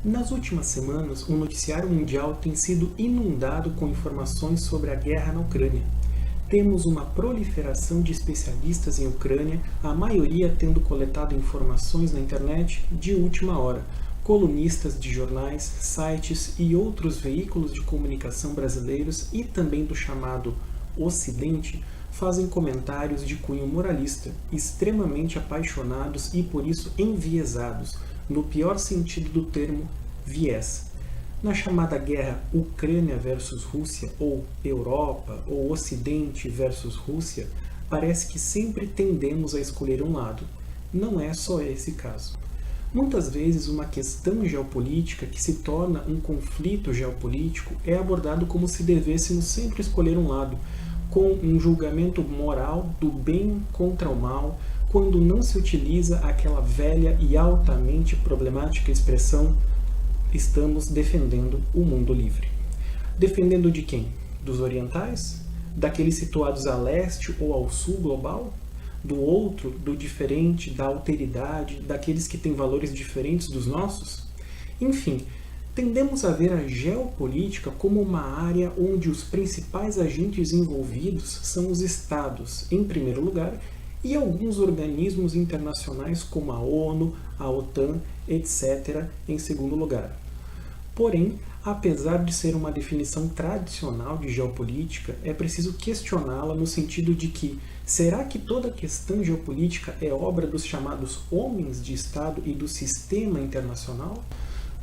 Nas últimas semanas, o noticiário mundial tem sido inundado com informações sobre a guerra na Ucrânia. Temos uma proliferação de especialistas em Ucrânia, a maioria tendo coletado informações na internet de última hora. Colunistas de jornais, sites e outros veículos de comunicação brasileiros e também do chamado Ocidente fazem comentários de cunho moralista, extremamente apaixonados e por isso enviesados, no pior sentido do termo, viés. Na chamada guerra Ucrânia versus Rússia, ou Europa, ou Ocidente versus Rússia, parece que sempre tendemos a escolher um lado. Não é só esse caso. Muitas vezes uma questão geopolítica que se torna um conflito geopolítico é abordado como se devêssemos sempre escolher um lado, com um julgamento moral do bem contra o mal, quando não se utiliza aquela velha e altamente problemática expressão estamos defendendo o mundo livre. Defendendo de quem? Dos orientais? Daqueles situados a leste ou ao sul global? Do outro, do diferente, da alteridade, daqueles que têm valores diferentes dos nossos? Enfim, tendemos a ver a geopolítica como uma área onde os principais agentes envolvidos são os Estados, em primeiro lugar, e alguns organismos internacionais como a ONU, a OTAN, etc., em segundo lugar. Porém, apesar de ser uma definição tradicional de geopolítica, é preciso questioná-la no sentido de que, será que toda questão geopolítica é obra dos chamados homens de Estado e do sistema internacional?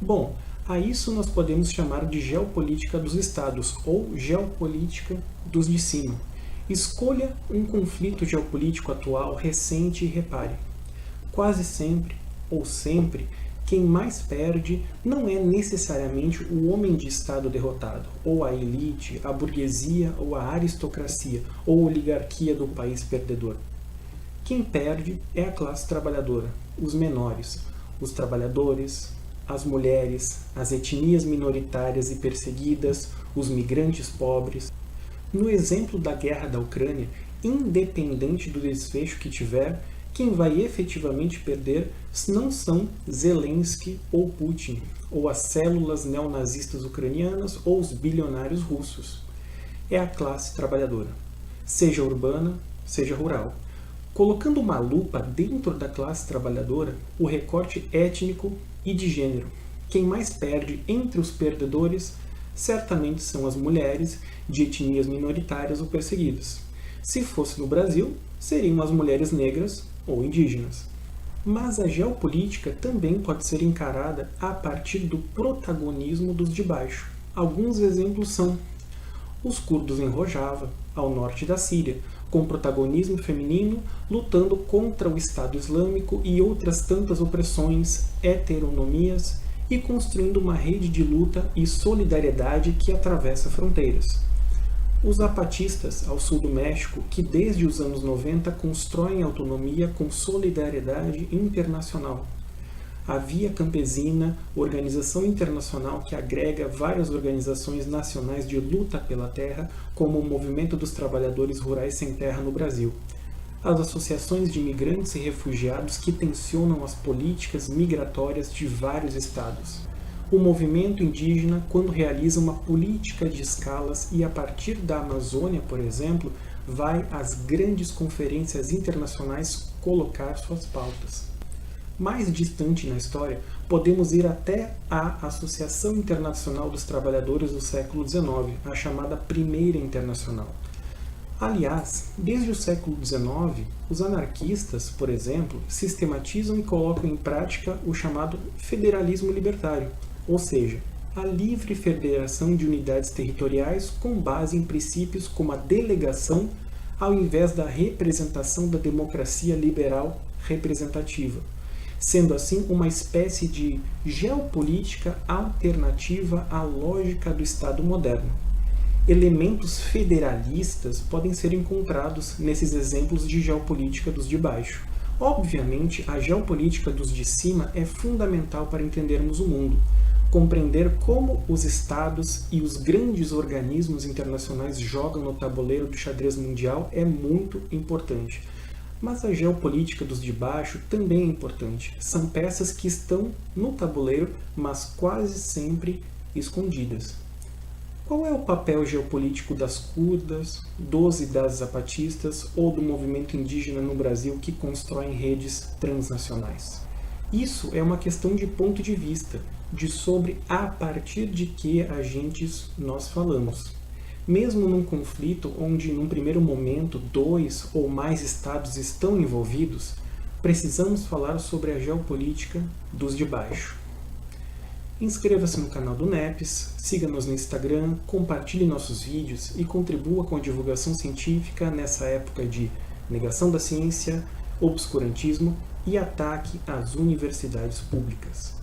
Bom, a isso nós podemos chamar de geopolítica dos Estados ou geopolítica dos de cima. Escolha um conflito geopolítico atual, recente e repare. Quase sempre, ou sempre, quem mais perde não é necessariamente o homem de Estado derrotado, ou a elite, a burguesia ou a aristocracia, ou oligarquia do país perdedor. Quem perde é a classe trabalhadora, os menores, os trabalhadores, as mulheres, as etnias minoritárias e perseguidas, os migrantes pobres. No exemplo da guerra da Ucrânia, independente do desfecho que tiver, quem vai efetivamente perder não são Zelensky ou Putin, ou as células neonazistas ucranianas ou os bilionários russos. É a classe trabalhadora, seja urbana, seja rural. Colocando uma lupa dentro da classe trabalhadora, o recorte étnico e de gênero. Quem mais perde entre os perdedores certamente são as mulheres de etnias minoritárias ou perseguidas. Se fosse no Brasil, seriam as mulheres negras ou indígenas. Mas a geopolítica também pode ser encarada a partir do protagonismo dos de baixo. Alguns exemplos são os curdos em Rojava, ao norte da Síria, com protagonismo feminino, lutando contra o Estado Islâmico e outras tantas opressões, heteronomias, e construindo uma rede de luta e solidariedade que atravessa fronteiras. Os zapatistas, ao sul do México, que desde os anos 90 constroem autonomia com solidariedade internacional. A Via Campesina, organização internacional que agrega várias organizações nacionais de luta pela terra, como o Movimento dos Trabalhadores Rurais Sem Terra no Brasil. As associações de imigrantes e refugiados que tensionam as políticas migratórias de vários estados. O movimento indígena, quando realiza uma política de escalas e a partir da Amazônia, por exemplo, vai às grandes conferências internacionais colocar suas pautas. Mais distante na história, podemos ir até a Associação Internacional dos Trabalhadores do século XIX, a chamada Primeira Internacional. Aliás, desde o século XIX, os anarquistas, por exemplo, sistematizam e colocam em prática o chamado federalismo libertário, ou seja, a livre federação de unidades territoriais com base em princípios como a delegação ao invés da representação da democracia liberal representativa, sendo assim uma espécie de geopolítica alternativa à lógica do Estado moderno. Elementos federalistas podem ser encontrados nesses exemplos de geopolítica dos de baixo. Obviamente, a geopolítica dos de cima é fundamental para entendermos o mundo. Compreender como os Estados e os grandes organismos internacionais jogam no tabuleiro do xadrez mundial é muito importante. Mas a geopolítica dos de baixo também é importante. São peças que estão no tabuleiro, mas quase sempre escondidas. Qual é o papel geopolítico das curdas, dos e das zapatistas ou do movimento indígena no Brasil que constroem redes transnacionais? Isso é uma questão de ponto de vista, de sobre a partir de que agentes nós falamos. Mesmo num conflito onde, num primeiro momento, 2 ou mais estados estão envolvidos, precisamos falar sobre a geopolítica dos de baixo. Inscreva-se no canal do NEPES, siga-nos no Instagram, compartilhe nossos vídeos e contribua com a divulgação científica nessa época de negação da ciência, obscurantismo e ataque às universidades públicas.